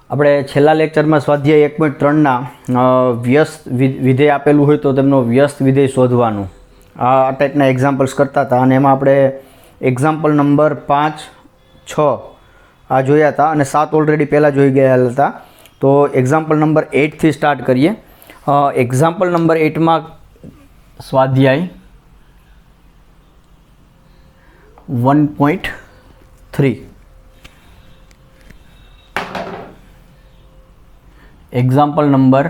આપણે છેલ્લા લેક્ચરમાં સ્વાધ્યાય 1.3ના વ્યસ્ત વિધેય આપેલું હોય તો તેમનો વ્યસ્ત વિધેય શોધવાનું આ ટાઈપના એક્ઝામ્પલ્સ કરતા હતા અને એમાં આપણે એક્ઝામ્પલ નંબર 5, 6 આ જોયા હતા અને 7 ઓલરેડી પહેલાં જોઈ ગયા હતા. તો એક્ઝામ્પલ નંબર 8થી સ્ટાર્ટ કરીએ. એક્ઝામ્પલ નંબર 8માં સ્વાધ્યાય 1.3 એક્ઝામ્પલ નંબર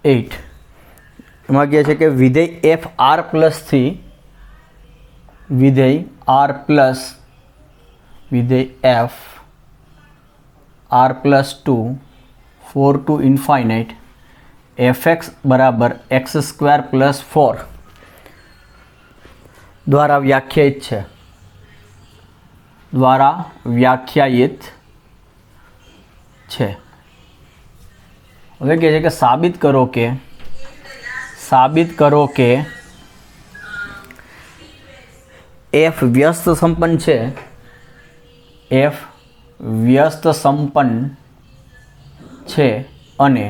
8 એમાં કહે છે કે વિધેય એફ આર પ્લસ 3 વિધેય આર પ્લસ વિધેય f R plus 2 4 to infinite f x બરાબર એક્સ સ્ક્વેર પ્લસ 4 દ્વારા વ્યાખ્યાયિત છે. હવે કહે છે કે સાબિત કરો કે એફ વ્યસ્ત સંપન્ન છે. એફ વ્યસ્ત સંપન્ન છે અને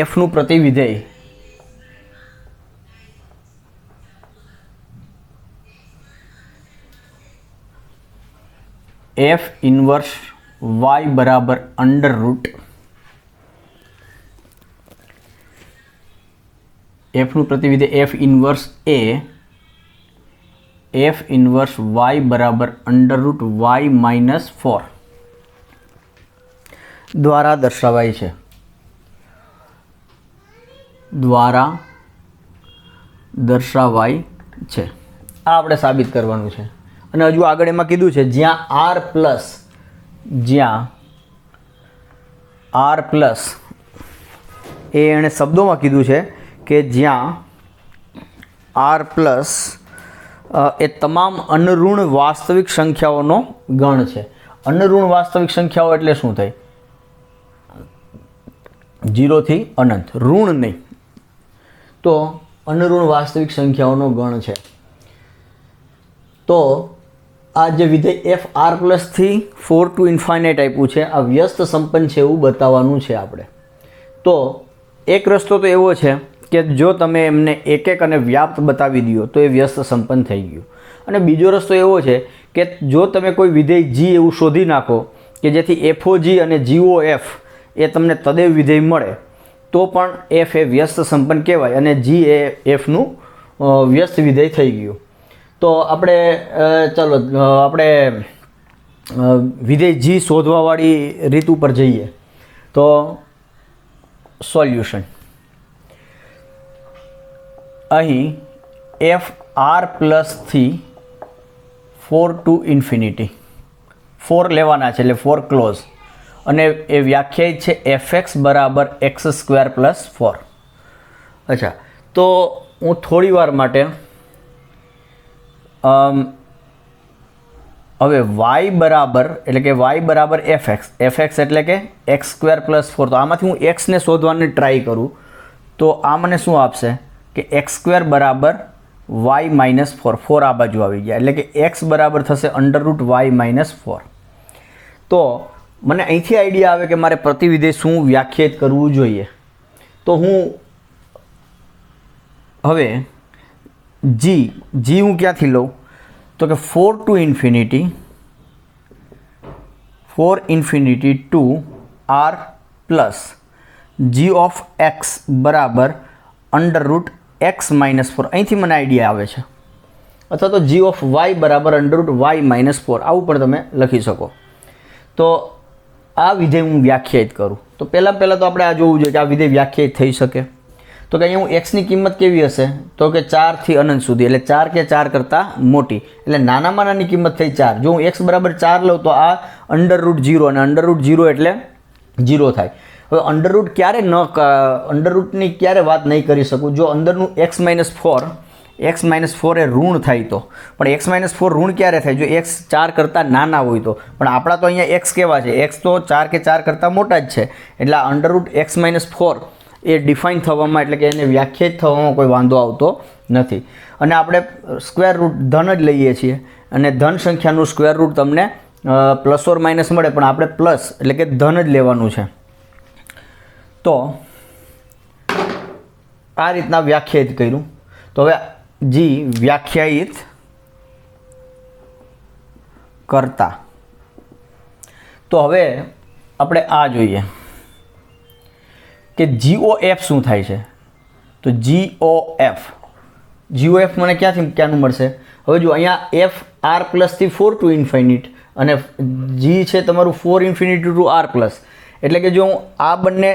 એફનું પ્રતિવિધેય એફ ઇન્વર્સ y બરાબર અંડર રૂટ એફનું પ્રતિવિધેય એફ ઇન્વર્સ y બરાબર અંડર રૂટ y માઇનસ 4 દ્વારા દર્શાવાય છે. આ આપણે સાબિત કરવાનું છે. અને હજુ આગળ એમાં કીધું છે જ્યાં આર પ્લસ એ એણે શબ્દોમાં કીધું છે કે જ્યાં આર પ્લસ એ તમામ અનઋણ વાસ્તવિક સંખ્યાઓનો ગણ છે. અનઋણ વાસ્તવિક સંખ્યાઓ એટલે શું થાય? 0 થી અનંત, ઋણ નહીં. તો અનઋણ વાસ્તવિક સંખ્યાઓનો ગણ છે. તો આ જે વિધેય એફ આર પ્લસથી 4 ટુ ઇન્ફાઇનાઇટ આપ્યું છે આ વ્યસ્ત સંપન્ન છે એવું બતાવવાનું છે આપણે. તો એક રસ્તો તો એવો છે કે જો તમે એમને એક અને વ્યાપ્ત બતાવી દો તો એ વ્યસ્ત સંપન્ન થઈ ગયું. અને બીજો રસ્તો એવો છે કે જો તમે કોઈ વિધેય જી એવું શોધી નાખો કે જેથી એફઓ જી અને જીઓ એફ એ તમને તદેવ વિધેય મળે તો પણ એફ એ વ્યસ્ત સંપન્ન કહેવાય અને જી એ એફનું વ્યસ્ત વિધેય થઈ ગયું. તો આપણે આપણે વિધેય જી શોધવાવાળી રીત ઉપર જઈએ. તો સોલ્યુશન અહીં એફ આર પ્લસથી 4 ટુ ઇન્ફિનિટી 4 લેવાના છે એટલે 4 ક્લોઝ અને એ વ્યાખ્યાયિત છે એફ એક્સ બરાબર એક્સ સ્ક્વેર પ્લસ 4. અચ્છા, તો હું થોડી વાર માટે હવે y બરાબર એટલે કે y બરાબર એફ એક્સ એટલે કે એક્સ સ્ક્વેર પ્લસ 4. તો આમાંથી હું એક્સને શોધવાની ટ્રાય કરું તો આ મને શું આપશે કે એક્સ સ્ક્વેર બરાબર y માઇનસ 4 આ બાજુ આવી ગયા એટલે કે એક્સ બરાબર થશે અંડર રૂટ y માઇનસ 4. તો મને અહીંથી આઈડિયા આવે કે મારે પ્રતિવિધેય શું વ્યાખ્યાયિત કરવું જોઈએ. તો હું હવે જી હું ક્યાંથી લઉં તો કે 4 to infinity to R plus g of x બરાબર અંડર રૂટ એક્સ માઇનસ 4 અહીંથી મને આઈડિયા આવે છે. અથવા તો જી ઓફ વાય બરાબર અંડર રૂટ વાય માઇનસ 4 આવું પણ તમે લખી શકો. તો આ વિધેય હું વ્યાખ્યાયિત કરું તો પહેલાં તો આપણે આ જોવું જોઈએ કે આ વિધેય વ્યાખ્યાયિત થઈ શકે. તો કે અહીંયા હું એક્સની કિંમત કેવી હશે તો કે 4 થી અનંત સુધી એટલે 4 કે 4 કરતાં મોટી એટલે નાનામાં નાની કિંમત થઈ 4. જો હું એક્સ બરાબર 4 લઉં તો આ અંડર રૂટ 0 અને અંડર રૂટ 0 એટલે 0 થાય. હવે અંડર રૂટની ક્યારે વાત નહીં કરી શકું જો અંદરનું એક્સ માઇનસ 4 એ ઋણ થાય તો. પણ એક્સ માઇનસ 4 ઋણ ક્યારે થાય જો એક્સ 4 કરતાં નાના હોય તો. પણ આપણા તો અહીંયા એક્સ કેવા છે એક્સ તો 4 કે 4 કરતાં મોટા જ છે એટલે અંડર રૂટ એક્સ માઇનસ 4 એ ડિફાઇન થવામાં એટલે કે એને વ્યાખ્યાયિત થવામાં કોઈ વાંધો આવતો નથી. અને આપણે સ્ક્વેર રૂટ ધન જ લઈએ છીએ અને ધન સંખ્યાનું સ્ક્વેર રૂટ તમને પ્લસ ઓર માઇનસ મળે, પણ આપણે પ્લસ એટલે કે ધન જ લેવાનું છે. તો આ રીતના વ્યાખ્યાયિત કર્યું. તો હવે જી વ્યાખ્યાયિત કરતા. તો હવે આપણે આ જોઈએ કે GOF શું થાય છે. તો GOF મને ક્યાંનું મળશે? હવે જો અહીંયા f r પ્લસથી 4 ટુ ઇન્ફાઇનિટ અને g છે તમારું 4 ઇન્ફિનિટી ટુ r પ્લસ. એટલે કે જો હું આ બંને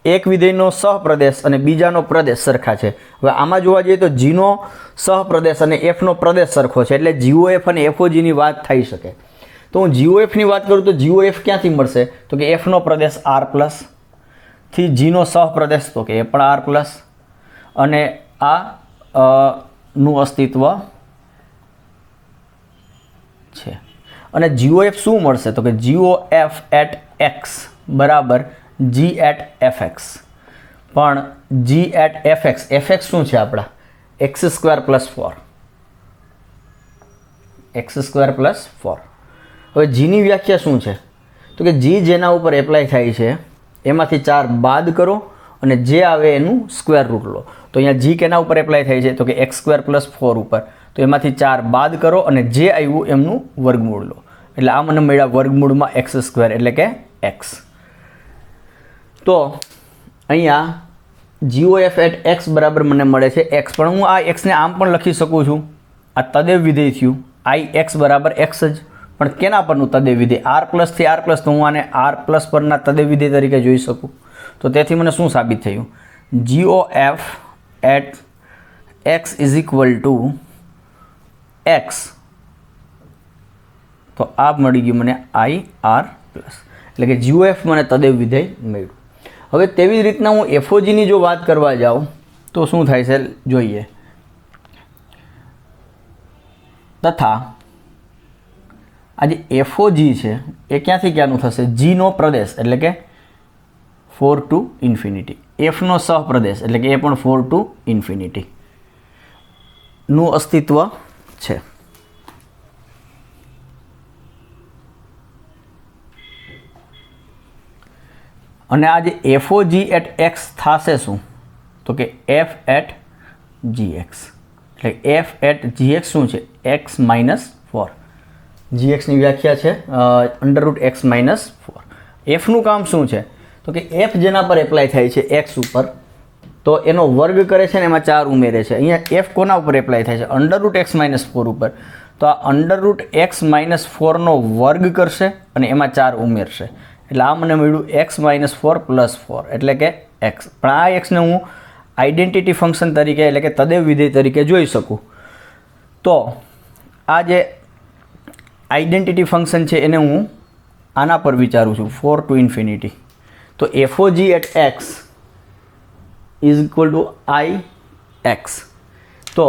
એક વિધેયનો સહપ્રદેશ અને બીજાનો પ્રદેશ સરખા છે. હવે આમાં જોવા જઈએ તો જીનો સહપ્રદેશ અને એફનો પ્રદેશ સરખો છે, એટલે GOF અને FOGની વાત થઈ શકે. તો હું GOFની વાત કરું તો GOF ક્યાંથી મળશે? તો કે એફનો પ્રદેશ r પ્લસ થી જીનો સહપ્રદેશ તો કે એ પણ r પ્લસ અને આ નું અસ્તિત્વ છે. અને GOF શું મળશે? તો કે GOF એટ x બરાબર g એટ fx. પણ g એટ fx શું છે આપણા? x² plus 4. હવે જીની વ્યાખ્યા શું છે? તો કે જી જેના ઉપર એપ્લાય થાય છે એમાંથી 4 બાદ કરો અને જે આવે એનું સ્ક્વેર રૂટ લો. તો અહીંયા જી કેના ઉપર એપ્લાય થાય છે? તો કે x² પ્લસ 4 ઉપર. તો એમાંથી 4 બાદ કરો અને જે આવ્યું એમનું વર્ગમૂળ લો. એટલે આ મને મળ્યા વર્ગમૂળમાં x² એટલે કે x. તો અહીંયા GOF એટ x બરાબર મને મળે છે x. પણ હું આ xને આમ પણ લખી શકું છું. આ તદેવ વિધેય થયું ix બરાબર x જ. પણ કેના પરનું તદેવ વિધેય? r પ્લસથી r plus. તો હું આને r પ્લસ પરના તદેવ વિધેય તરીકે જોઈ શકું. તો તેથી મને શું સાબિત થયું? GOF at x is equal to x. તો આ મળી ગયું મને IR પ્લસ. એટલે કે GOF મને તદેવ વિધેય મળ્યું. હવે તેવી જ રીતના હું FOGની જો વાત કરવા જાઉં તો શું થાય છે જોઈએ. તથા આ જે FOG છે એ ક્યાંથી ક્યાંનું થશે? જીનો પ્રદેશ એટલે કે 4 ટુ ઇન્ફિનિટી. એફનો સહપ્રદેશ એટલે કે એ પણ 4 ટુ ઇન્ફિનિટી નું અસ્તિત્વ છે. અને આ જે FOG એટ x થશે શું? તો કે f એટ gx. એટલે f એટ gx શું છે? x minus 4. gxની વ્યાખ્યા છે √x માઇનસ 4. એફનું કામ શું છે? તો કે f જેના પર એપ્લાય થાય છે x ઉપર તો એનો વર્ગ કરે છે ને એમાં 4 ઉમેરે છે. અહીંયા f કોના ઉપર એપ્લાય થાય છે? √x માઇનસ 4 ઉપર. તો આ √x માઇનસ 4નો વર્ગ કરશે અને એમાં 4 ઉમેરશે. એટલે આ મને મળ્યું x માઇનસ 4 પ્લસ 4 એટલે કે x. પણ આ xને હું આઈડેન્ટિટી ફંક્શન તરીકે એટલે કે તદેવ વિધેય તરીકે જોઈ શકું. તો આ જે આઈડેન્ટિટી ફંક્શન છે એને હું આના પર વિચારું છું 4 ટુ ઇન્ફિનિટી. તો FOG at x is equal to IX. તો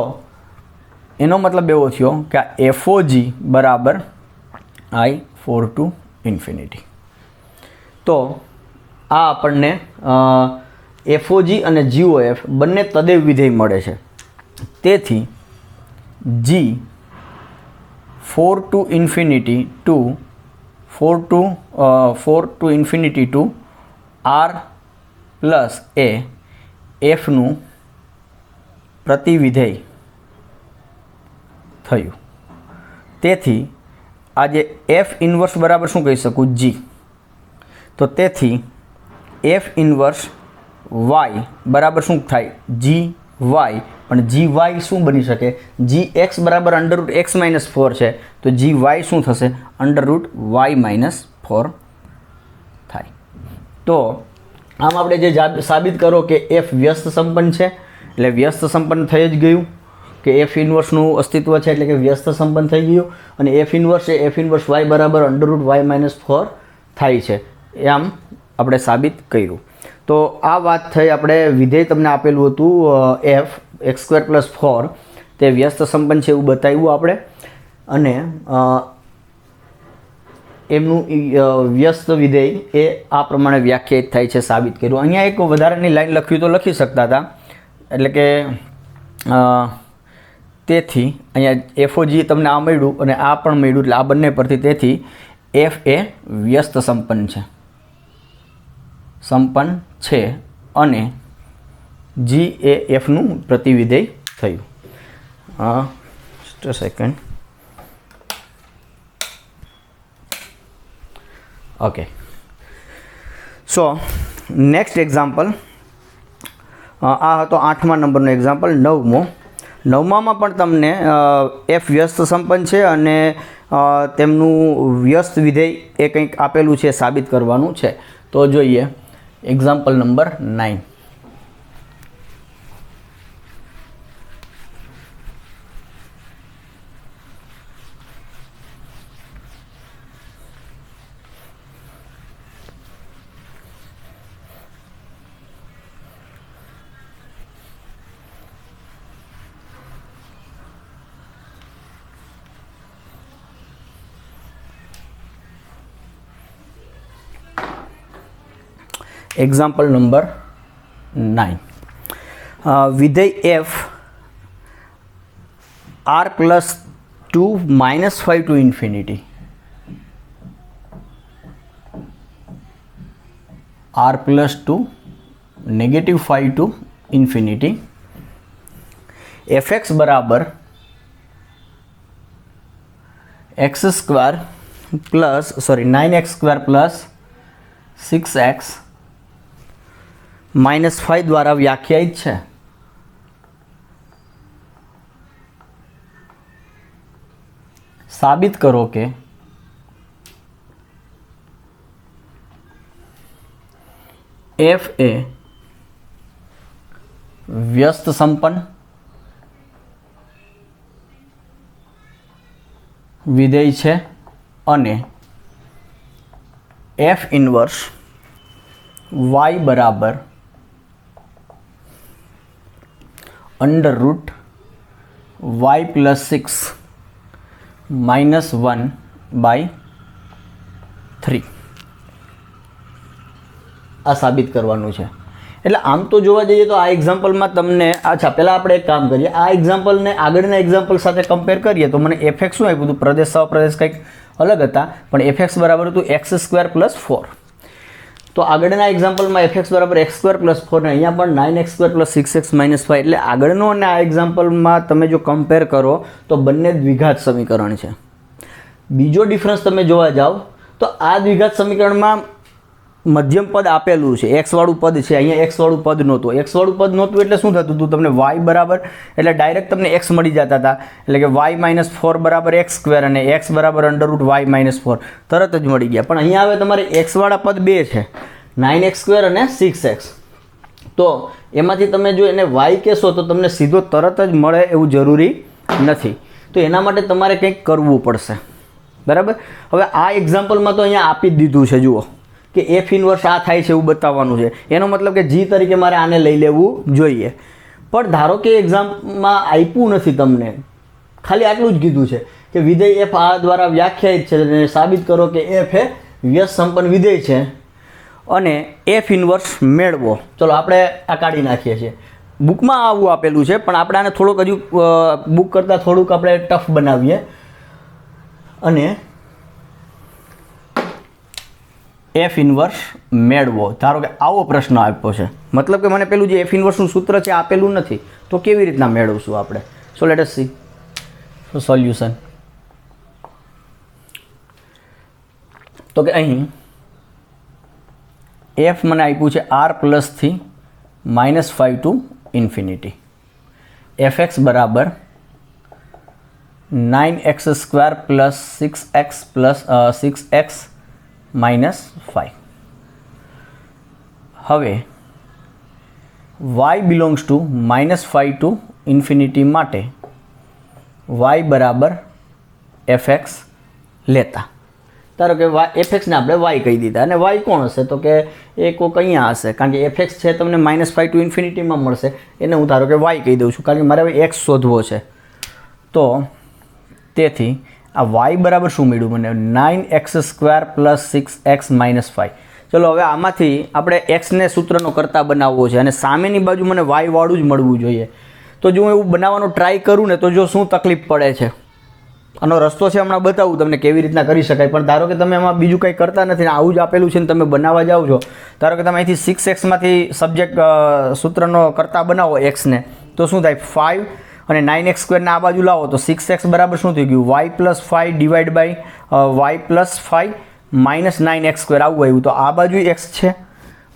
એનો મતલબ એવો થયો કે આ FOG બરાબર I 4 ટુ ઇન્ફિનિટી. તો આ આપણને FOG અને GOF બંને તદેવ વિધેય મળે છે. તેથી G 4 to infinity to 4 to infinity to R plus એ એફનું પ્રતિવિધેય થયું. તેથી આ જે એફ ઇન્વર્સ બરાબર શું કહી શકું? G. તો તેથી એફ ઇન્વર્સ વાય બરાબર શું થાય? GY. પણ GY શું બની શકે? GX બરાબર √x માઇનસ 4 છે તો GY શું થશે? √y માઇનસ 4 થાય. તો આમ આપણે જે સાબિત કરો કે એફ વ્યસ્ત સંપન્ન છે એટલે વ્યસ્ત સંપન્ન થઈ જ ગયું કે એફ ઇન્વર્સનું અસ્તિત્વ છે એટલે કે વ્યસ્ત સંપન્ન થઈ ગયું. અને એફ ઇન્વર્સ એ એફ ઇન્વર્સ વાય બરાબર √y માઇનસ 4 થાય છે. આમ આપણે સાબિત કર્યું. તો આ વાત થઈ આપણે વિધેય તમને આપેલું હતું એફ x² પ્લસ 4 તે વ્યસ્ત સંપન્ન છે એવું બતાવ્યું આપણે. અને એમનું વ્યસ્ત વિધેય એ આ પ્રમાણે વ્યાખ્યાયિત થાય છે સાબિત કર્યું. અહીંયા એક વધારાની લાઈન લખ્યું તો લખી શકતા હતા એટલે કે તેથી અહીંયા એફઓજી તમને આ મળ્યું અને આ પણ મળ્યું, એટલે આ બંને પરથી તેથી એફ એ વ્યસ્ત સંપન્ન છે અને જી એ એફનું પ્રતિવિધેય થયું. Just a second. Okay, so next example આ હતો 8મા નંબરનો એક્ઝામ્પલ. 9મામાં પણ તમને એફ વ્યસ્ત સંપન્ન છે અને તેમનું વ્યસ્ત વિધેય એ કંઈક આપેલું છે, સાબિત કરવાનું છે. તો જોઈએ એક્ઝામ્પલ નંબર 9. Example number 9. विधेय F R plus 2 -5 to infinity, R plus 2 -5 to infinity, F X बराबर X square plus 9x square plus 6x -5 द्वारा व्याख्यायित है. साबित करो कि एफ ए व्यस्त संपन्न विधेय है અને एफ इनवर्स y बराबर √y + 6 -1/3 આ સાબિત કરવાનું છે. એટલે આમ તો જોવા જઈએ તો આ એક્ઝામ્પલમાં તમને અચ્છા પહેલાં આપણે એક કામ કરીએ, આ એક્ઝામ્પલને આગળના એક્ઝામ્પલ સાથે કમ્પેર કરીએ તો મને એફ એક્સ શું આપ્યું હતું, પ્રદેશ સહપ્રદેશ કંઈક અલગ હતા, પણ એફ એક્સ બરાબર હતું x² + 4. તો આગળના એક્ઝામ્પલમાં એફ એક્સ બરાબર x² + 4 ને અહીંયા પણ 9x² + 6x - 5. એટલે આગળનો અને આ એક્ઝામ્પલમાં તમે જો કમ્પેર કરો તો બંને દ્વિઘાત સમીકરણ છે. બીજો ડિફરન્સ તમે જોવા જાઓ તો આ દ્વિઘાત સમીકરણમાં મધ્યમ પદ આપેલું છે, x વાળું પદ છે, અહીંયા x વાળું પદ નહોતું. x વાળું પદ નહોતું એટલે શું થતું હતું, તમને y બરાબર એટલે ડાયરેક્ટ તમને x મળી જતા હતા, એટલે કે y - 4 બરાબર x² અને x બરાબર √y - 4 તરત જ મળી ગયા. પણ અહીંયા હવે તમારે x વાળા પદ બે છે, 9x² અને 6x. તો એમાંથી તમે જો એને y કહેશો તો તમને સીધો તરત જ મળે એવું જરૂરી નથી. તો એના માટે તમારે કંઈક કરવું પડશે, બરાબર. હવે આ એક્ઝામ્પલમાં તો અહીંયા આપી જ દીધું છે, જુઓ કે એફ ઇનવર્સ આ થાય છે એવું બતાવવાનું છે. એનો મતલબ કે જી તરીકે મારે આને લઈ લેવું જોઈએ. પણ ધારો કે એક્ઝામમાં આપ્યું નથી, તમને ખાલી આટલું જ કીધું છે કે વિધેય એફ આ દ્વારા વ્યાખ્યાયિત છે અને સાબિત કરો કે એફ એ વ્યસ્ત સંપન્ન વિધેય છે અને એફ ઇનવર્સ મેળવો. ચલો આપણે આ કાઢી નાખીએ છીએ. બુકમાં આવું આપેલું છે, પણ આપણે આને થોડુંક હજુ બુક કરતાં થોડુંક આપણે ટફ બનાવીએ અને એફ ઇનવર્સ મેળવો. ધારો કે આવો પ્રશ્ન આપ્યો છે, મતલબ કે મને પેલું જે એફ ઇનવર્સનું સૂત્ર છે આપેલું નથી, તો કેવી રીતના મેળવશું આપણે? So let S C solution. તો કે અહીં એફ મને આપ્યું છે r + -5 to infinity, F x બરાબર 9x² + 6x -5. હવે y belongs to -5 to infinity માટે y બરાબર એફ એક્સ લેતા. ધારો કે એફ એક્સને આપણે y કહી દીધા, અને y કોણ હશે તો કે એ કોઈક અહીંયા હશે, કારણ કે એફ એક્સ છે તમને -5 ટુ ઇન્ફિનિટીમાં મળશે, એને હું ધારો કે y કહી દઉં છું, કારણ કે મારે હવે x શોધવો છે. તો તેથી આ y બરાબર શું મળ્યું મને, 9x² + 6x -5. ચલો હવે આમાંથી આપણે xને સૂત્રનો કરતા બનાવવો છે અને સામેની બાજુ મને y વાળું જ મળવું જોઈએ. તો જો હું એવું બનાવવાનો ટ્રાય કરું ને તો જો શું તકલીફ પડે છે, આનો રસ્તો છે હમણાં બતાવું તમને કેવી રીતના કરી શકાય. પણ ધારો કે તમે એમાં બીજું કંઈ કરતા નથી ને આવું જ આપેલું છે ને તમે બનાવવા જાઓ છો, ધારો કે તમે અહીંથી 6x સબ્જેક્ટ સૂત્રનો કરતા બનાવો એક્સને, તો શું થાય 5 અને 9x² આ બાજુ લાવો તો 6x બરાબર શું થઈ ગયું y+5 divide by y+5 -9x² આવું આવ્યું. તો આ બાજુ x છે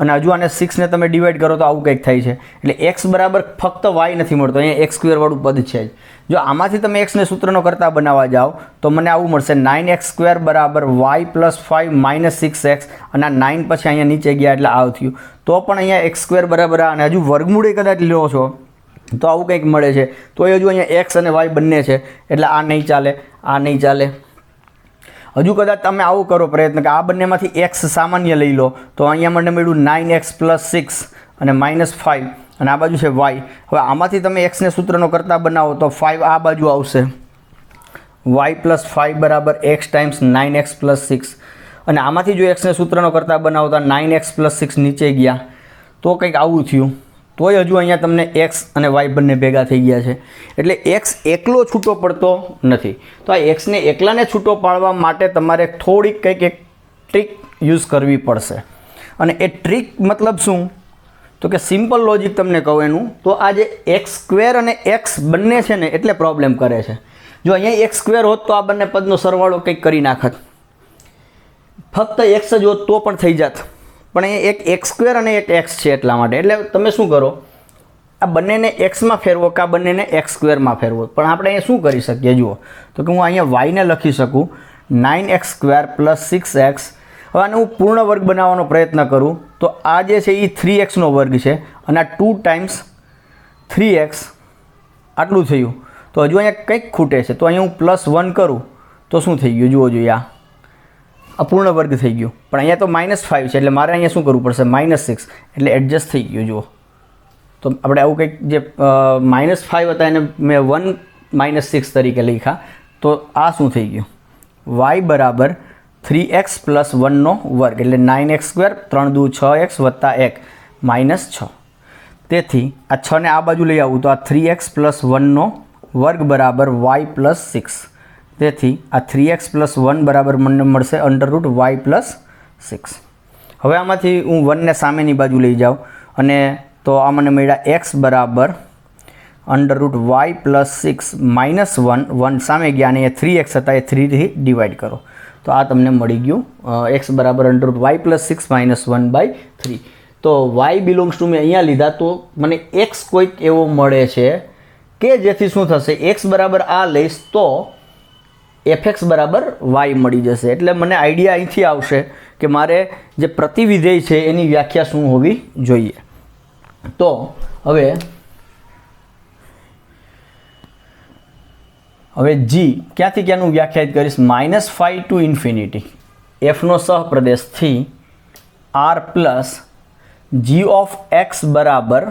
અને હજુ આને 6 ને તમે ડિવાઈડ કરો તો આવું કંઈક થાય છે. એટલે x બરાબર ફક્ત y નથી મળતો, અહીંયા x² વાળું પદ છે જ. જો આમાંથી તમે xને સૂત્રનો કરતા બનાવવા જાઓ તો મને આવું મળશે 9x² બરાબર y+5 -6x અને આ 9 પછી અહીંયા નીચે ગયા એટલે આવું થયું. તો પણ અહીંયા x² બરાબર આ અને હજુ વર્ગમૂળે કદાચ લો છો તો આવું કંઈક મળે છે. તો હજુ અહીંયા x અને y બંને છે એટલે આ નહીં ચાલે, આ નહીં ચાલે. હજુ કદાચ તમે આવું કરો પ્રયત્ન કે આ બંનેમાંથી x સામાન્ય લઈ લો તો અહીંયા મને મળ્યું 9x + 6 અને -5 અને આ બાજુ છે y. હવે આમાંથી તમે xને સૂત્રનો કરતા બનાવો તો 5 આ બાજુ આવશે, y+5 બરાબર x ટાઈમ્સ 9x + 6 અને આમાંથી જો xને સૂત્રનો કરતા બનાવતા 9x + 6 નીચે ગયા તો કંઈક આવું થયું. તોય હજુ અહીંયા તમને x અને y બંને ભેગા થઈ ગયા છે. એટલે x એકલો છૂટો પડતો નથી. તો આ xને એકલાને છૂટો પાડવા માટે તમારે થોડીક કંઈક એક ટ્રીક યુઝ કરવી પડશે. અને એ ટ્રીક મતલબ શું તો કે સિમ્પલ લોજિક તમને કહું એનું, તો આ જે x² અને x બંને છે ને એટલે પ્રોબ્લેમ કરે છે. જો અહીંયા x² હોત તો આ બંને પદનો સરવાળો કંઈક કરી નાખત, ફક્ત x જ હોત તો પણ થઈ જાત. પણ એ એક x² અને એક x છે એટલા માટે. એટલે તમે શું કરો, આ બંનેને xમાં ફેરવો કે આ બંનેને x² ફેરવો. પણ આપણે અહીંયા શું કરી શકીએ જુઓ, તો કે હું અહીંયા y ને લખી શકું 9x² + 6x. હવે આને હું પૂર્ણ વર્ગ બનાવવાનો પ્રયત્ન કરું તો આ જે છે એ 3x નો વર્ગ છે અને આ 2 ટાઈમ્સ 3x આટલું થયું. તો હજુ અહીંયા કંઈક ખૂટે છે તો અહીંયા હું +1 કરું તો શું થઈ ગયું જુઓ જોઈએ, આ પૂર્ણ વર્ગ થઈ ગયું. પણ અહીંયા તો -5 છે એટલે મારે અહીંયા શું કરવું પડશે -6 એટલે એડજસ્ટ થઈ ગયું જુઓ. તો આપણે આવું કંઈક જે -5 હતા એને મેં 1 -6 તરીકે લખ્યા. તો આ શું થઈ ગયું y બરાબર 3x + 1 નો વર્ગ એટલે 9x², 3 દુ 6x + 1 -6. તેથી આ 6 ને આ બાજુ લઈ આવું તો આ 3x + 1 નો વર્ગ બરાબર y + 6. તેથી આ 3x + 1 બરાબર મને મળશે √y + 6. હવે આમાંથી હું 1 ને સામેની બાજુ લઈ જાઉં અને તો આ મને મળ્યા x બરાબર √y + 6 -1 1 સામે ગયા અને એ 3x હતા એ 3 થી ડિવાઈડ કરો તો આ તમને મળી ગયું x બરાબર √y + 6 -1/3. તો y બિલોંગ્સ ટુ મેં અહીંયા લીધા તો મને x કોઈક એવો મળે છે કે જેથી શું થશે, x બરાબર આ લઈશ તો fx બરાબર y મળી જશે. એટલે મને આઈડિયા અહીંથી આવશે કે મારે જે પ્રતિવિધેય છે એની વ્યાખ્યા શું હોવી જોઈએ. તો હવે g ક્યાંથી ક્યાંનું વ્યાખ્યાયિત કરીશ, -5 to ∞ fનો સહપ્રદેશથી r plus g of x બરાબર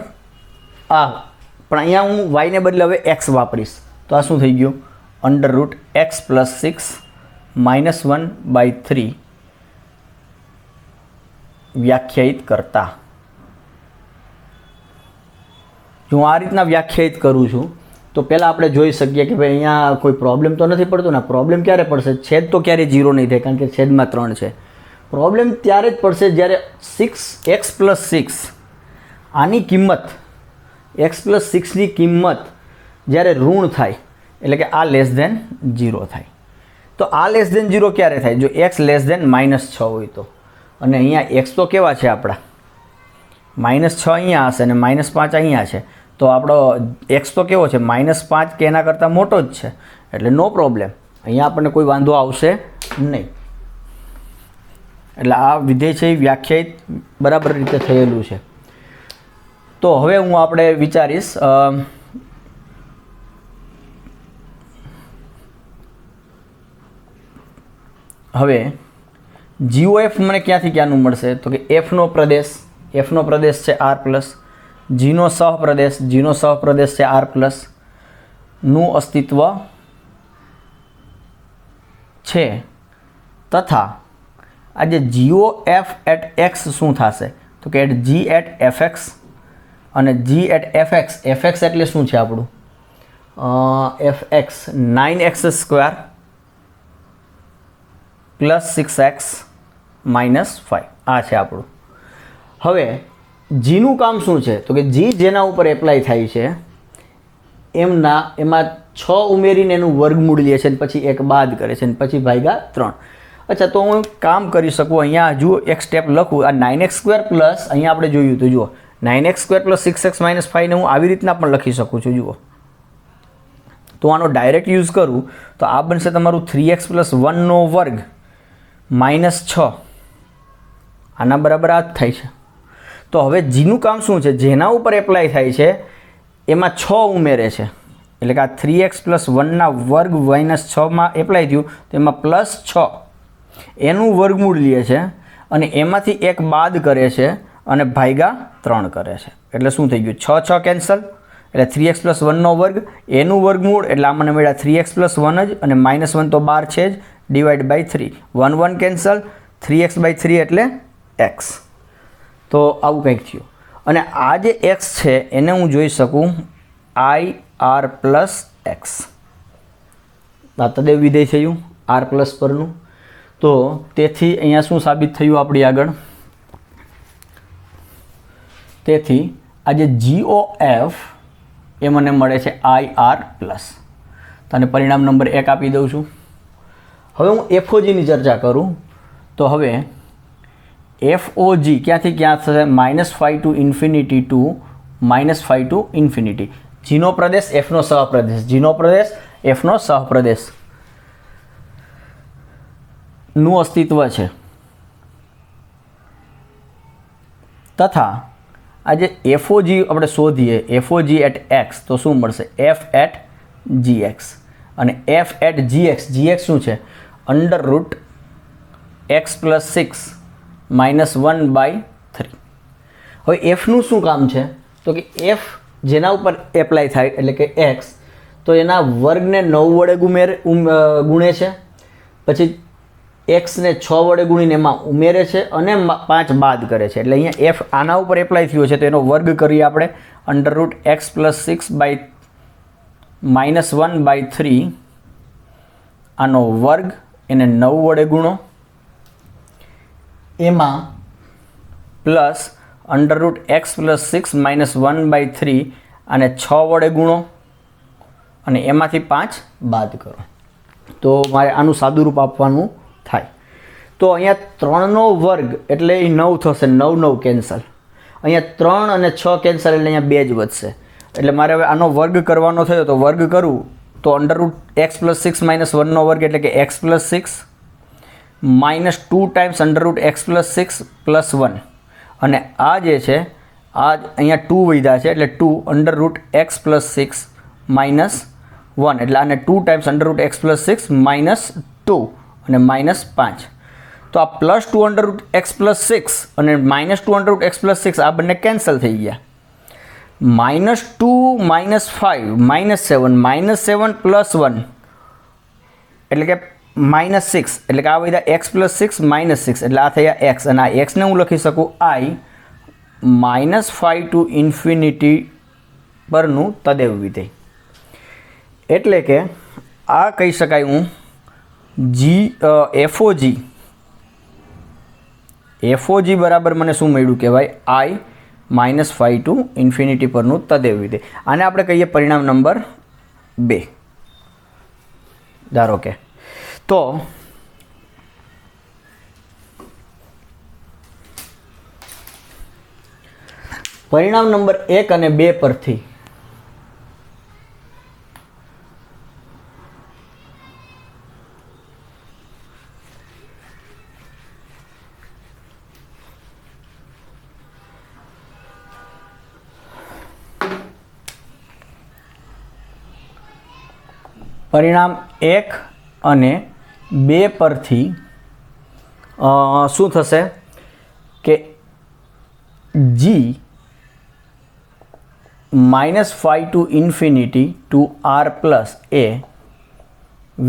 આ. પણ અહીંયા હું y ને બદલે હવે x વાપરીશ તો આ શું થઈ ગયું √x + 6 -1/3 વ્યાખ્યાયિત કરતા. જો હું આ રીતના વ્યાખ્યાયિત કરું છું તો પહેલાં આપણે જોઈ શકીએ કે ભાઈ અહીંયા કોઈ પ્રોબ્લેમ તો નથી પડતો ને. પ્રોબ્લેમ ક્યારે પડશે, છેદ તો ક્યારેય 0 નહીં થાય કારણ કે છેદમાં 3 છે. પ્રોબ્લેમ ત્યારે જ પડશે જ્યારે 6x + 6 આની કિંમત x + 6 ની કિંમત જ્યારે ઋણ થાય એટલે કે આ <0 થાય. તો આ <0 ક્યારે થાય, જો x -6 હોય તો. અને અહીંયા x તો કેવા છે આપણા -6 અહીંયા હશે અને -5 અહીંયા છે. તો આપણો x તો કેવો છે -5 કે એના કરતાં મોટો જ છે એટલે નો પ્રોબ્લેમ, અહીંયા આપણને કોઈ વાંધો આવશે નહીં. એટલે આ વિધેય છે એ વ્યાખ્યાયિત બરાબર રીતે થયેલું છે. તો હવે હું આપણે વિચારીશ હવે GOF મને ક્યાંથી ક્યાંનું મળશે તો કે fનો પ્રદેશ છે r પ્લસ, gનો સહપ્રદેશ છે r પ્લસ નું અસ્તિત્વ છે તથા આ જે GOF at x શું થશે તો કે g at fx અને જી એટ એફએક્સ, એફએક્સ એટલે શું છે આપણું? FX 9x² plus 6x minus 5 આ છે આપણું. હવે જીનું કામ શું છે? તો કે જી જેના ઉપર એપ્લાય થાય છે એમાં 6 ઉમેરીને એનું વર્ગમૂળ લે છે અને પછી 1 બાદ કરે છે અને પછી ભાગ્યા 3. અચ્છા, તો હું કામ કરી શકું, અહીંયા જુઓ એક સ્ટેપ લખું. આ 9x² પ્લસ અહીંયા આપણે જોયું તો જુઓ 9x² પ્લસ 6x માઇનસ 5 ને હું આવી રીતના પણ લખી શકું છું. જુઓ તો આનો ડાયરેક્ટ યુઝ કરું તો આ બનશે તમારું 3x પ્લસ 1નો વર્ગ માઇનસ 6. આના બરાબર આ જ થાય છે. તો હવે જીનું કામ શું છે? જેના ઉપર એપ્લાય થાય છે એમાં 6 ઉમેરે છે, એટલે કે આ 3x પ્લસ 1ના વર્ગ માઇનસ 6માં એપ્લાય થયું તો એમાં પ્લસ 6 એનું વર્ગમૂળ લે છે અને એમાંથી 1 બાદ કરે છે અને ભાગ્યા 3 કરે છે. એટલે શું થઈ ગયું? 6 6 કેન્સલ, એટલે 3x પ્લસ 1નો વર્ગ એનું વર્ગમૂળ, એટલે આ મને મળ્યા 3x પ્લસ 1 જ, અને માઇનસ 1 તો 12 છે જ, divide by 3. 1 1 cancel, 3x by 3 એટલે x. તો આવું કંઈક થયું. અને આ જે x છે એને હું જોઈ શકું ir પ્લસ x. આ તદેવ વિધેય થયું r પ્લસ પરનું. તો તેથી અહીંયા શું સાબિત થયું આપણી આગળ? તેથી આ જે GOF એ મને મળે છે ir પ્લસ. તને પરિણામ નંબર 1 આપી દઉં છું. હવે હું FOGની ચર્ચા કરું તો હવે FOG ક્યાંથી ક્યાં થશે? -5 to infinity to -5 to infinity. જીનો પ્રદેશ એફનો સહપ્રદેશ, જીનો પ્રદેશ એફનો સહપ્રદેશ નું અસ્તિત્વ છે. તથા આ જે FOG આપણે શોધીએ, FOG એટ x, તો શું મળશે? f at gx. અને f એટ gx, gx શું છે? √x plus 6 minus 1/3. હવે એફનું શું કામ છે? તો કે એફ જેના ઉપર એપ્લાય થાય એટલે કે x, તો એના વર્ગને 9 વડે ગુણે છે, પછી એક્સને 6 વડે ગુણીને એમાં ઉમેરે છે અને 5 બાદ કરે છે. એટલે અહીંયા એફ આના ઉપર એપ્લાય થયો છે તો એનો વર્ગ કરીએ આપણે. √x પ્લસ 6 બાય માઇનસ 1/3 આનો વર્ગ, એને 9 વડે ગુણો, એમાં પ્લસ √x પ્લસ 6 માઇનસ 1/3 અને 6 વડે ગુણો અને એમાંથી 5 બાદ કરો. તો મારે આનું સાદું રૂપ આપવાનું થાય. તો અહીંયા 3નો વર્ગ એટલે એ 9 થશે, 9 9 કેન્સલ. અહીંયા 3 અને 6 કેન્સલ એટલે અહીંયા 2 જ વધશે. એટલે મારે હવે આનો વર્ગ કરવાનો થયો તો વર્ગ કરું તો √x પ્લસ 6 માઇનસ 1નો વર્ગ એટલે કે x plus 6 minus 2 times √x plus 6 plus 1. અને આ જે છે આ અહીંયા 2 વધ્યા છે એટલે 2 √x પ્લસ 6 માઇનસ 1, એટલે આને 2 ટાઈમ્સ √x પ્લસ 6 માઇનસ 2 અને માઇનસ 5. તો આ પ્લસ 2 √x પ્લસ 6 અને માઇનસ 2 √x પ્લસ 6 આ બંને કેન્સલ થઈ ગયા. -2 -5 -7 પ્લસ 1 એટલે કે -6, એટલે કે આ બધા x પ્લસ 6 -6 એટલે આ થયા x, અને આ x ને હું લખી શકું i -5 ટુ ઇન્ફિનિટી પરનું તદેવ વિધેય. એટલે કે આ કહી શકાય હું FOG બરાબર મને શું મળ્યું કહેવાય? i -5 ટુ ઇન્ફિનિટી પરનું તદેવ વિધેય. આને આપણે કહીએ પરિણામ નંબર 2. ધારો કે તો પરિણામ નંબર 1 અને 2 પરથી પરિણામ 1 અને 2 પરથી શું થશે કે g -5 to infinity to r plus a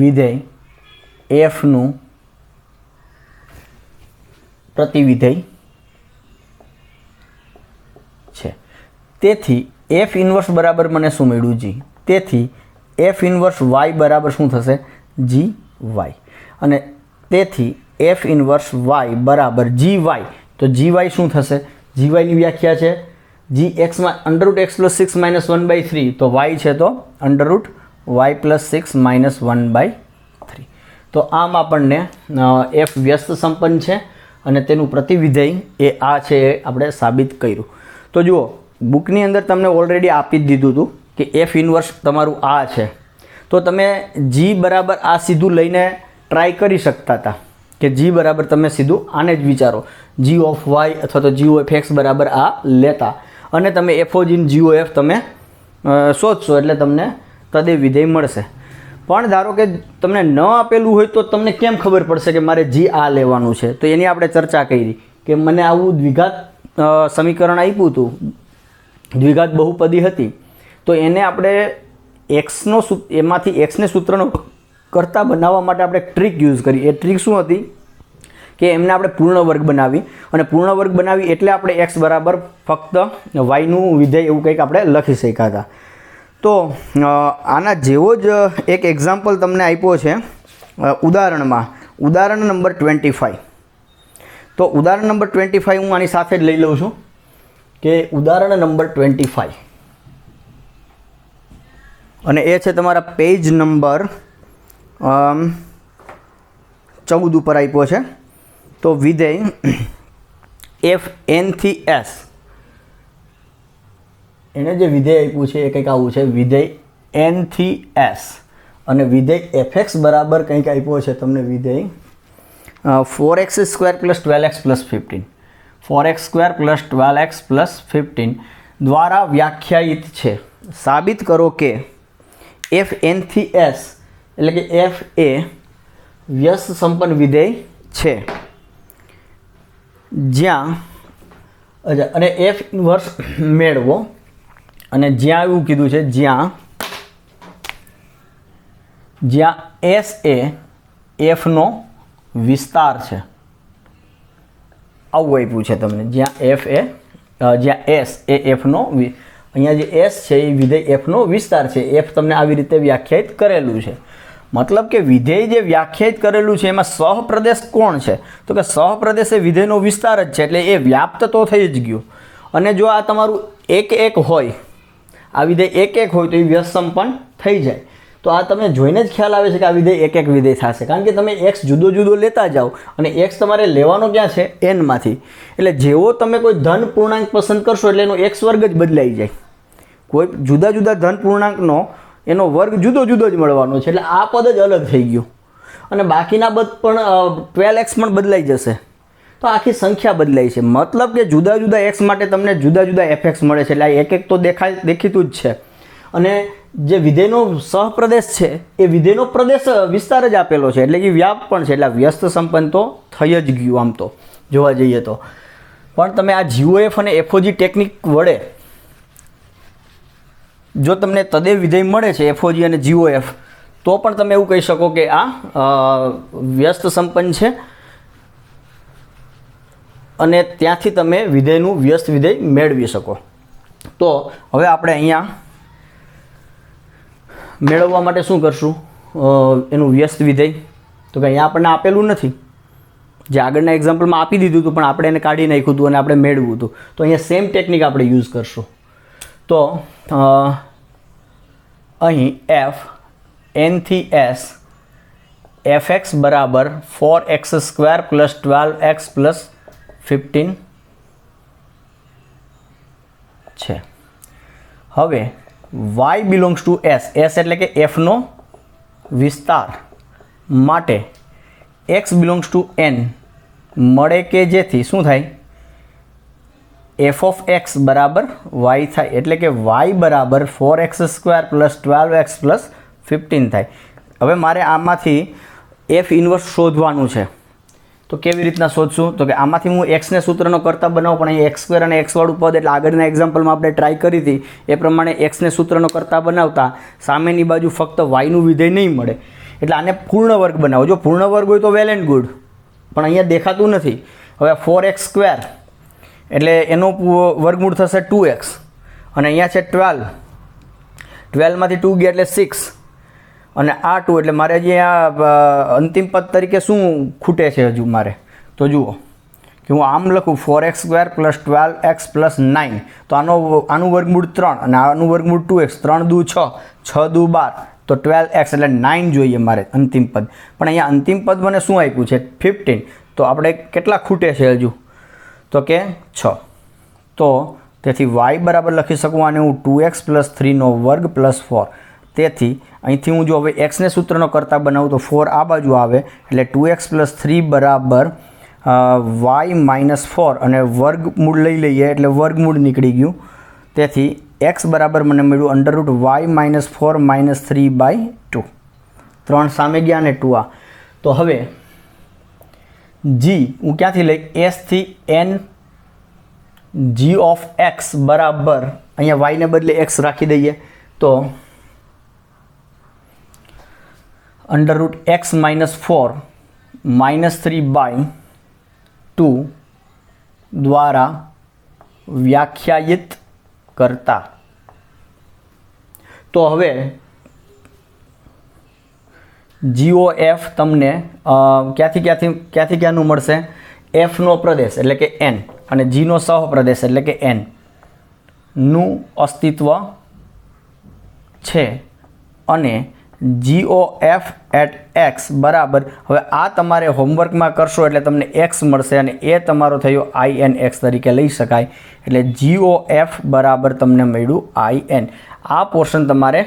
વિધેય એફનું પ્રતિવિધેય છે. તેથી એફ ઇન્વર્સ બરાબર મને શું મળ્યું જી. તેથી એફ ઇન્વર્સ વાય બરાબર શું થશે જી વાય. અને તેથી એફ ઇન્વર્સ વાય બરાબર જી વાય. તો જી વાય શું થશે? જી વાયની વ્યાખ્યા છે જી એક્સમાં √x+6 - 1/3. તો વાય છે તો √y+6 - 1/3. તો આમ આપણને એફ વ્યસ્ત સંપન્ન છે અને તેનું પ્રતિવિધેય એ આ છે એ આપણે સાબિત કર્યું. તો જુઓ બુકની અંદર તમને ઓલરેડી આપી જ દીધું હતું કે એફ ઇન્વર્સ તમારું આ છે. તો તમે જી બરાબર આ સીધું લઈને ટ્રાય કરી શકતા હતા કે જી બરાબર તમે સીધું આને જ વિચારો જી ઓફ વાય અથવા તો જી ઓફ એક્સ બરાબર આ લેતા અને તમે એફઓજીન જીઓ એફ તમે શોધશો એટલે તમને તદે વિધેય મળશે. પણ ધારો કે તમને ન આપેલું હોય તો તમને કેમ ખબર પડશે કે મારે જી આ લેવાનું છે? તો એની આપણે ચર્ચા કરી કે મને આવું દ્વિઘાત સમીકરણ આપ્યું હતું, દ્વિઘાત બહુપદી હતી, તો એને આપણે એક્સનો એમાંથી એક્સને સૂત્રનો કરતા બનાવવા માટે આપણે ટ્રીક યુઝ કરી. એ ટ્રીક શું હતી કે એમને આપણે પૂર્ણ વર્ગ બનાવી અને પૂર્ણ વર્ગ બનાવી એટલે આપણે એક્સ બરાબર ફક્ત વાયનું વિધેય એવું કંઈક આપણે લખી શક્યા હતા. તો આના જેવો જ એક એક્ઝામ્પલ તમને આપ્યો છે ઉદાહરણમાં, ઉદાહરણ નંબર 25. તો ઉદાહરણ નંબર 25 હું આની સાથે જ લઈ લઉં છું કે ઉદાહરણ નંબર 25 અને એ છે તમારા પેજ નંબર 14 ઉપર આપ્યો છે. તો વિધેય એફ એન થી એસ, એને જે વિધેય આપ્યું છે એ કંઈક આવું છે વિધેય એન થી એસ અને વિધેય એફ એક્સ બરાબર કંઈક આપ્યો છે તમને વિધેય 4x² + 12x + 15 4x² + 12x + 15 દ્વારા વ્યાખ્યાયિત છે. સાબિત કરો કે એફ એન થી એસ એટલે કે એફ એ વ્યસ્ત સંપન્ન વિધેય છે જ્યાં અને એફ ઇન્વર્સ મેળવો અને જ્યાં એવું કીધું છે જ્યાં એસ એ એફનો વિસ્તાર છે. આવું આપ્યું છે તમને જ્યાં એસ એ એફનો, અહીંયા જે એસ છે એ વિધેય એફનો વિસ્તાર છે. એફ તમને આવી રીતે વ્યાખ્યાયિત કરેલું છે. મતલબ કે વિધેય જે વ્યાખ્યાયિત કરેલું છે એમાં સહપ્રદેશ કોણ છે? તો કે સહપ્રદેશ એ વિધેયનો વિસ્તાર જ છે એટલે એ વ્યાપ્ત તો થઈ જ ગયું. અને જો આ તમારું 1 હોય, આ વિધેય 1 હોય તો એ વ્યસ્ત સંપન્ન થઈ જાય. તો આ તમને જોઈને જ ખ્યાલ આવે છે કે આ વિધેય 1 વિધેય થશે, કારણ કે તમે એક્સ જુદો જુદો લેતા જાઓ અને એક્સ તમારે લેવાનો ક્યાં છે એનમાંથી. એટલે જેવો તમે કોઈ ધન પૂર્ણાંક પસંદ કરશો એટલે એનો x વર્ગ જ બદલાઈ જાય. કોઈ જુદા જુદા ધન પૂર્ણાંકનો એનો વર્ગ જુદો જુદો જ મળવાનો છે એટલે આ પદ જ અલગ થઈ ગયું અને બાકીના પદ પણ 12x પણ બદલાઈ જશે. તો આખી સંખ્યા બદલાય છે. મતલબ કે જુદા જુદા એક્સ માટે તમને જુદા જુદા એફએક્સ મળે છે. એટલે આ એક તો દેખીતું જ છે. અને જે વિધેયનો સહપ્રદેશ છે એ વિધેયનો પ્રદેશ વિસ્તાર જ આપેલો છે એટલે કે વ્યાપ પણ છે. એટલે વ્યસ્ત સંપન્ન તો થઈ જ ગયું આમ તો જોવા જઈએ તો. પણ તમે આ જીઓએફ અને એફઓજી ટેકનિક વડે જો તમને તદેવ વિધેય મળે છે એફઓજી અને જીઓએફ તો પણ તમે એવું કહી શકો કે આ વ્યસ્ત સંપન્ન છે અને ત્યાંથી તમે વિધેયનું વ્યસ્ત વિધેય મેળવી શકો. તો હવે આપણે અહીંયા મેળવવા માટે શું કરશું એનું વ્યસ્ત વિધેય? તો કે અહીંયા આપણને આપેલું નથી, જે આગળના એક્ઝામ્પલમાં આપી દીધું હતું પણ આપણે એને કાઢી નાખ્યું હતું અને આપણે મેળવ્યું હતું. તો અહીંયા સેમ ટેકનિક આપણે યુઝ કરશું. તો અહીં એફ એન થી એસ એફએક્સ બરાબર 4x² + 12x + 15 છે. હવે y belongs to S, S એટલે કે એફનો વિસ્તાર માટે x બિલોંગ્સ ટુ n મળે કે જેથી શું થાય f ઓફ x બરાબર y થાય. એટલે કે y બરાબર 4x² + 12x + 15 થાય. હવે મારે આમાંથી એફ ઇન્વર્સ શોધવાનું છે. તો કેવી રીતના શોધશું? તો કે આમાંથી હું એક્સને સૂત્રનો કરતા બનાવું પણ અહીં x² અને x વાળું પદ એટલે આગળના એક્ઝામ્પલમાં આપણે ટ્રાય કરી હતી એ પ્રમાણે એક્સને સૂત્રનો કરતા બનાવતા સામેની બાજુ ફક્ત વાયનું વિધેય નહીં મળે એટલે આને પૂર્ણ વર્ગ બનાવો. જો પૂર્ણ વર્ગ હોય તો વેલ એન્ડ ગુડ, પણ અહીંયા દેખાતું નથી. હવે 4x² એટલે એનો વર્ગમૂળ થશે 2x અને અહીંયા છે 12, 12માંથી 2 ગયા એટલે 6 અને આ 2 એટલે મારે જે આ અંતિમ પદ તરીકે શું ખૂટે છે હજુ મારે, તો જુઓ કે હું આમ લખું 4x² + 12x + 9, તો આનું વર્ગમૂળ 3 અને આનું વર્ગમૂળ 2x, 3 દુ 6, 6 દુ 12, તો 12x એટલે 9 જોઈએ મારે અંતિમ પદ. પણ અહીંયા અંતિમ પદ મને શું આપ્યું છે 15, તો આપણે કેટલા ખૂટે છે હજુ, તો કે 6. તો તેથી y બરાબર લખી શકું આને હું 2x + 3 નો વર્ગ + 4. તેથી અહીંથી હું જો હવે x ને સૂત્રનો કરતા બનાવું તો 4 આ બાજુ આવે એટલે 2x + 3 બરાબર y - 4 અને વર્ગમૂળ લઈ લઈએ એટલે વર્ગમૂળ નીકળી ગયું. તેથી x બરાબર મને મળ્યું √y - 4 - 3/2. 3 સામે ગયા ને 2 આ. તો હવે g હું ક્યાંથી લઈ, s થી n g of x બરાબર અહીંયા y ને બદલે x રાખી દઈએ તો √x - 4 - 3/2 દ્વારા વ્યાખ્યાયિત કરતા. તો હવે GOF તમને ક્યાંથી ક્યાંનું મળશે, f નો પ્રદેશ એટલે કે n અને g નો સહપ્રદેશ એટલે કે n નું અસ્તિત્વ છે. અને GOF at x બરાબર, હવે આ તમારે હોમવર્કમાં કરશો એટલે તમને x મળશે અને એ તમારો થયો INX તરીકે લઈ શકાય. એટલે GOF બરાબર તમને મળ્યું IN. આ પોર્શન તમારે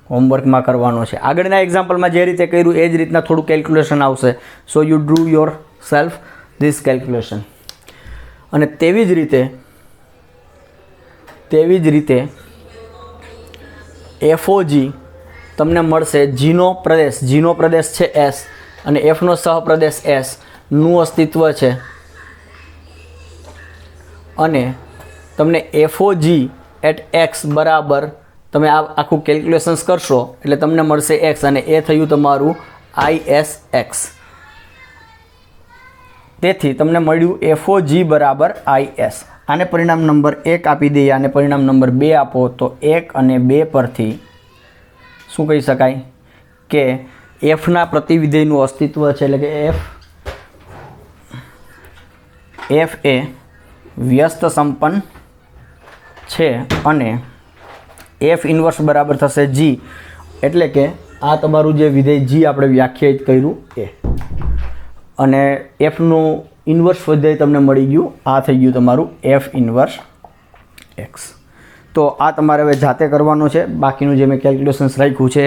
હોમવર્કમાં કરવાનો છે. આગળના એક્ઝામ્પલમાં જે રીતે કર્યું એ જ રીતના થોડું કેલ્ક્યુલેશન આવશે. So you do your self this calculation. અને તેવી જ રીતે FOG તમને મળશે. જીનો પ્રદેશ છે S અને F નો સહપ્રદેશ S નું અસ્તિત્વ છે અને તમને FOG at x બરાબર તમે આ આખું કેલ્ક્યુલેશન્સ કરશો એટલે તમને મળશે x અને એ થયું તમારું ISX. તેથી તમને મળ્યું FOG બરાબર IS. આને પરિણામ નંબર 1 આપી દઈએ, આને પરિણામ નંબર 2 આપો તો 1 અને 2 પરથી શું કહી શકાય કે fના પ્રતિવિધેયનું અસ્તિત્વ છે. એટલે કે f એ વ્યસ્ત સંપન્ન છે અને f ઇન્વર્સ બરાબર થશે g. એટલે કે આ તમારું જે વિધેય g આપણે વ્યાખ્યાયિત કર્યું એ, અને fનું ઇન્વર્સ વિધેય તમને મળી ગયું. આ થઈ ગયું તમારું f ઇન્વર્સ x. તો આ તમારે હવે જાતે કરવાનું છે. બાકીનું જે મેં કેલ્ક્યુલેશન્સ રાખ્યું છે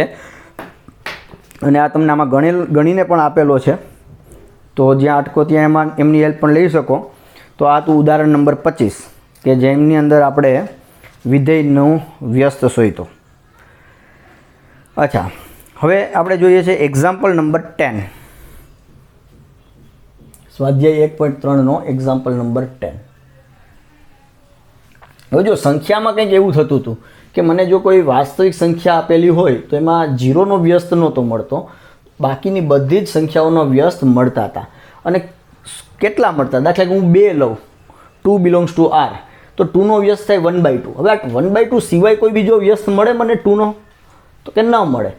અને આ તમને આમાં ગણીને પણ આપેલો છે, તો જ્યાં અટકો ત્યાં એમની હેલ્પ પણ લઈ શકો. તો આ તો ઉદાહરણ નંબર 25 કે જેમની અંદર આપણે વિધેયનું વ્યસ્ત શોધ્યું. અચ્છા, હવે આપણે જોઈએ છે એક્ઝામ્પલ નંબર 10. સ્વાધ્યાય 1.3 નો એક્ઝામ્પલ નંબર 10. હવે જો સંખ્યામાં કંઈક એવું થતું હતું કે મને જો કોઈ વાસ્તવિક સંખ્યા આપેલી હોય તો એમાં 0નો વ્યસ્ત નહોતો મળતો, બાકીની બધી જ સંખ્યાઓનો વ્યસ્ત મળતા હતા. અને કેટલા મળતા, દાખલા કે હું 2 લઉં, 2 belongs to R, તો 2નો વ્યસ્ત થાય 1/2. હવે આ 1/2 સિવાય કોઈ બીજો વ્યસ્ત મળે મને 2નો, તો કે ન મળે.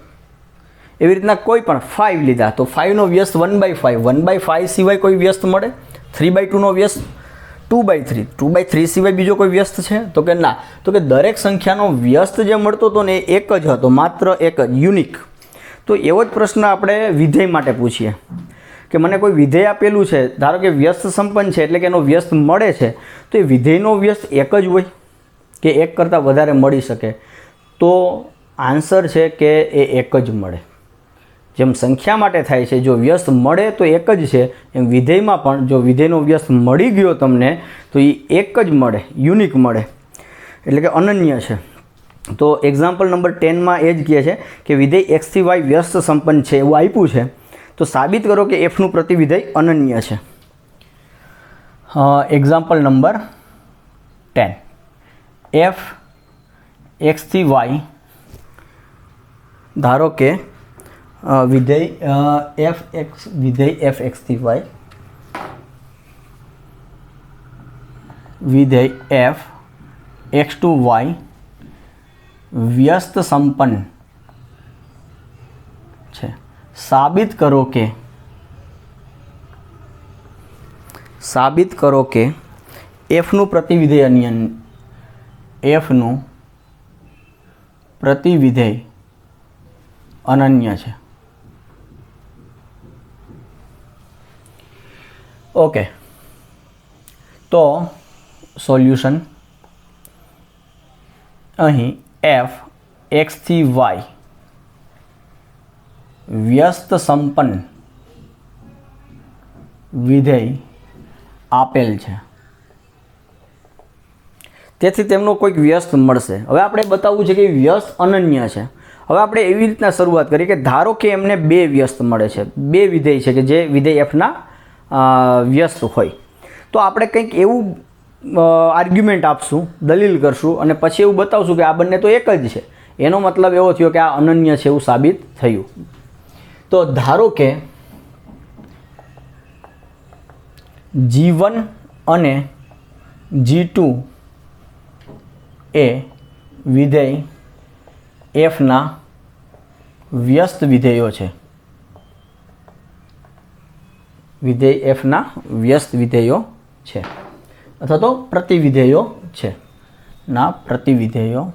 એવી રીતના કોઈ પણ 5 લીધા તો 5નો વ્યસ્ત 1/5, 1/5 સિવાય કોઈ વ્યસ્ત મળે. 3/2નો વ્યસ્ત 2/3, 2/3 સિવાય બીજો કોઈ વ્યસ્ત છે, તો કે ના. તો કે દરેક સંખ્યાનો વ્યસ્ત જે મળતો હતો ને એ એક જ હતો, માત્ર એક જ, યુનિક. તો એવો જ પ્રશ્ન આપણે વિધેય માટે પૂછીએ કે મને કોઈ વિધેય આપેલું છે, ધારો કે વ્યસ્ત સંપન્ન છે એટલે કે એનો વ્યસ્ત મળે છે, તો એ વિધેયનો વ્યસ્ત એક જ હોય કે એક કરતાં વધારે મળી શકે? તો આન્સર છે કે એ એક જ મળે. જેમ સંખ્યા માટે થાય છે, જો વ્યસ્ત મળે તો એક જ છે, એમ વિધેયમાં પણ જો વિધેયનો વ્યસ્ત મળી ગયો તમને તો એ એક જ મળે, યુનિક મળે, એટલે કે અનન્ય છે. તો એક્ઝામ્પલ નંબર 10માં એ જ કહે છે કે વિધેય x થી y વ્યસ્ત સંપન્ન છે એવું આપ્યું છે, તો સાબિત કરો કે fનું પ્રતિવિધેય અનન્ય છે. Example number 10. f x થી y, ધારો કે વિધેય fx થી y, વિધેય f x to y વ્યસ્ત સંપન્ન છે. સાબિત કરો કે એફનું પ્રતિવિધેય અનન્ય છે. ઓકે, તો સોલ્યુશન અહીં એફ એક્સ થી વાય વ્યસ્ત સંપન્ન વિધેય આપેલ છે, તેથી તેમનો કોઈક વ્યસ્ત મળશે. હવે આપણે બતાવવું છે કે વ્યસ્ત અનન્ય છે. હવે આપણે એવી રીતના શરૂઆત કરીએ કે ધારો કે એમને બે વ્યસ્ત મળે છે, બે વિધેય છે કે જે વિધેય એફના વ્યસ્ત હોય, તો આપણે કંઈક એવું આર્ગ્યુમેન્ટ આપશું, દલીલ કરશું અને પછી એવું બતાવશું કે આ બંને તો એક જ છે. એનો મતલબ એવો થયો કે આ અનન્ય છે એવું સાબિત થયું. તો ધારો કે G1 અને G2 એ વિધેય એફના વ્યસ્ત વિધેયો છે. વિધેય એફના વ્યસ્ત વિધેયો છે અથવા તો પ્રતિવિધેયો છે ના પ્રતિવિધેયો.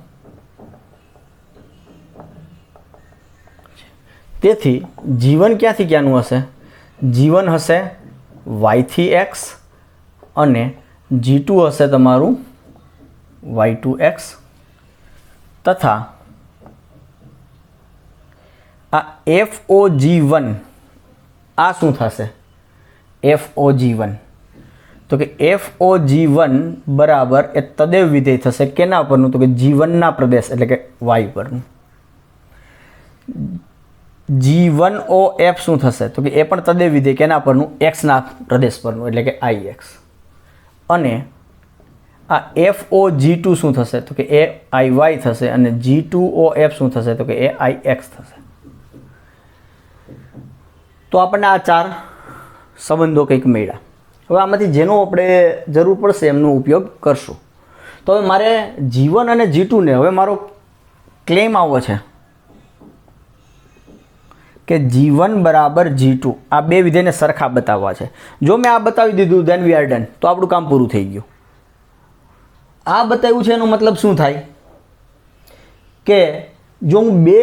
તેથી G1 ક્યાંથી ક્યાંનું હશે? G1 હશે y થી x અને G2 હશે તમારું y to x તથા આ FOG1 આ શું થશે? FOG1 તો કે FOG1 બરાબર એ તદેવ વિધેય થશે કેના પરનું? તો કે G1 ના પ્રદેશ એટલે કે y પરનું. G1OF શું થશે? તો કે એ પણ તદેવ વિધેય કેના પરનું? x ના પ્રદેશ પરનું એટલે કે ix. અને આ FOG2 શું થશે? તો કે એ iy થશે અને G2OF શું થશે? તો કે એ ix થશે. તો આપણને આ ચાર સંબંધો કંઈક મળ્યા. હવે આમાંથી જેનો આપણે જરૂર પડશે એમનો ઉપયોગ કરશું. તો હવે મારે G1 અને G2 ને હવે મારો ક્લેમ આવો છે કે G1 બરાબર G2 આ બે વિધેયને સરખા બતાવવા છે. જો મેં આ બતાવી દીધું દેન વી આર ડન, તો આપણું કામ પૂરું થઈ ગયું. આ બતાવ્યું છે એનો મતલબ શું થાય કે જો હું બે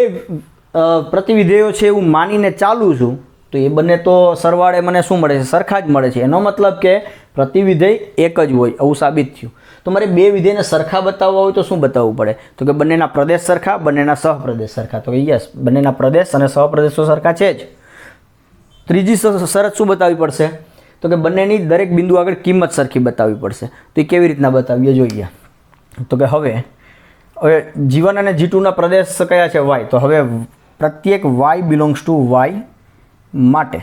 પ્રતિવિધેયો છે એવું માનીને ચાલું છું તો એ બંને તો સરવાળે મને શું મળે છે? સરખા જ મળે છે. એનો મતલબ કે પ્રતિવિધેય એક જ હોય આવું સાબિત થયું. તો મારે બે વિધેયને સરખા બતાવવા હોય તો શું બતાવવું પડે? તો કે બંનેના પ્રદેશ સરખા, બંનેના સહપ્રદેશ સરખા. તો કે યસ, બંનેના પ્રદેશ અને સહપ્રદેશો સરખા છે જ. ત્રીજી શરત શું બતાવવી પડશે? તો કે બંનેની દરેક બિંદુ આગળ કિંમત સરખી બતાવવી પડશે. તો એ કેવી રીતના બતાવીએ જોઈએ. તો કે હવે G1 અને G2 ના પ્રદેશ કયા છે? y. તો હવે પ્રત્યેક y બિલોંગ્સ ટુ y માટે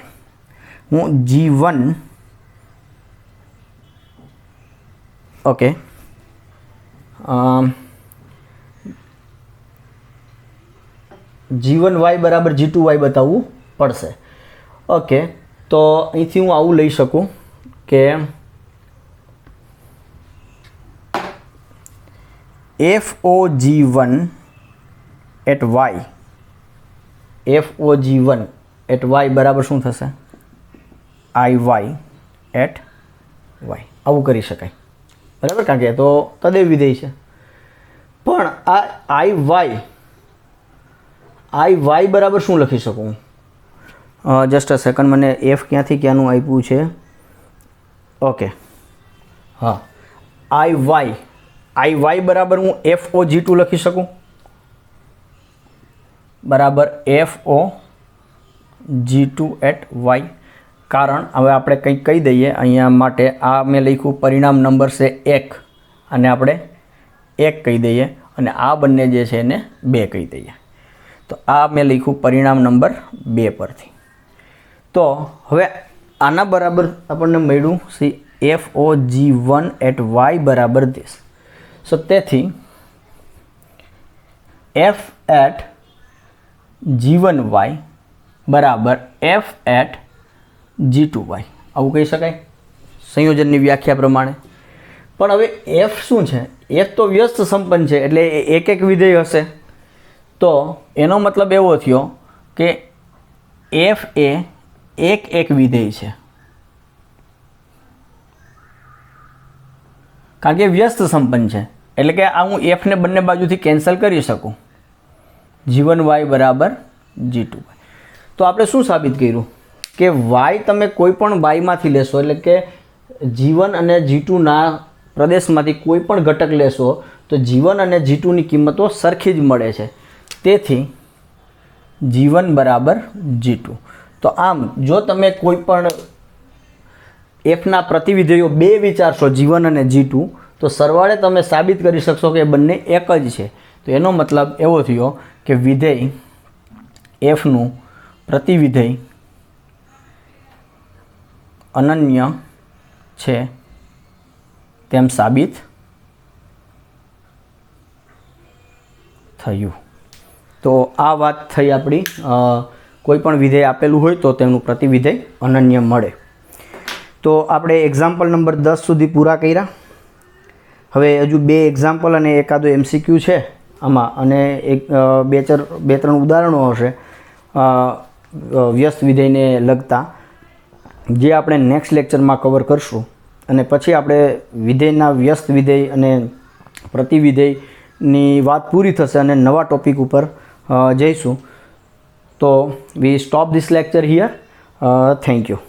હું G1 ઓકે G1y બરાબર G2y બતાવવું પડશે. ઓકે, તો અહીંથી હું આવું લઈ શકું કે FOG1 at y FOG1 at y બરાબર શું થશે? IY at y. આવું કરી શકાય બરાબર, કારણ કે તો તદેવ વિધેય છે. પણ આ IY બરાબર શું લખી શકું? જસ્ટ અ સેકન્ડ, મને F ક્યાંથી ક્યાંનું આપ્યું છે? ઓકે, હા, IY બરાબર હું FOG2 લખી શકું બરાબર FOG2 at y. કારણ હવે આપણે કંઈક કહી દઈએ અહીંયા માટે. આ મેં લખ્યું પરિણામ નંબર છે 1 અને આપણે 1 કહી દઈએ અને આ બંને જે છે એને 2 કહી દઈએ. તો આ મેં લખ્યું પરિણામ નંબર 2 પરથી. તો હવે આના બરાબર આપણને મળ્યું સી FOG1 at y બરાબર this. સો તેથી F at G1y બરાબર F at G2y આવું કહી શકાય સંયોજનની વ્યાખ્યા પ્રમાણે. પણ હવે F શું છે? F તો વ્યસ્ત સંપન્ન છે એટલે એક એક વિધેય હશે. તો એનો મતલબ એવો થયો કે એફ એ એક વિધેય છે, કારણ કે વ્યસ્ત સંપન્ન છે. એટલે કે આ હું એફને બંને બાજુથી કેન્સલ કરી શકું. G1 y બરાબર G2 y. તો આપણે શું સાબિત કર્યું કે y તમે કોઈ પણ yમાંથી લેશો, એટલે કે G1 અને G2ના પ્રદેશમાંથી કોઈ પણ ઘટક લેશો તો G1 અને G2ની કિંમતો સરખી જ મળે છે. તેથી G1 બરાબર G2. તો આમ જો તમે કોઈ પણ એફના પ્રતિવિધેયો બે વિચારશો G1 અને G2 તો સરવાળે તમે સાબિત કરી શકશો કે બંને એક જ છે. તો એનો મતલબ એવો થયો કે વિધેય એફનું પ્રતિવિધેય અનન્ય છે તેમ સાબિત થયું. તો આ વાત થઈ આપણી, કોઈ પણ વિધેય આપેલું હોય તો તેનું પ્રતિવિધેય અનન્ય મળે. તો આપણે એક્ઝામ્પલ નંબર 10 સુધી પૂરા કર્યા. હવે હજુ 2 એક્ઝામ્પલ અને એકાદો MCQ છે આમાં, અને બે ત્રણ ઉદાહરણો હશે વ્યસ્ત વિધેયને લગતા, જે આપણે નેક્સ્ટ લેક્ચરમાં કવર કરશું. અને પછી આપણે વિધેયના વ્યસ્ત વિધેય અને પ્રતિવિધેયની વાત પૂરી થશે અને નવા ટોપિક ઉપર જઈશું. તો વી stop this lecture here. Thank you.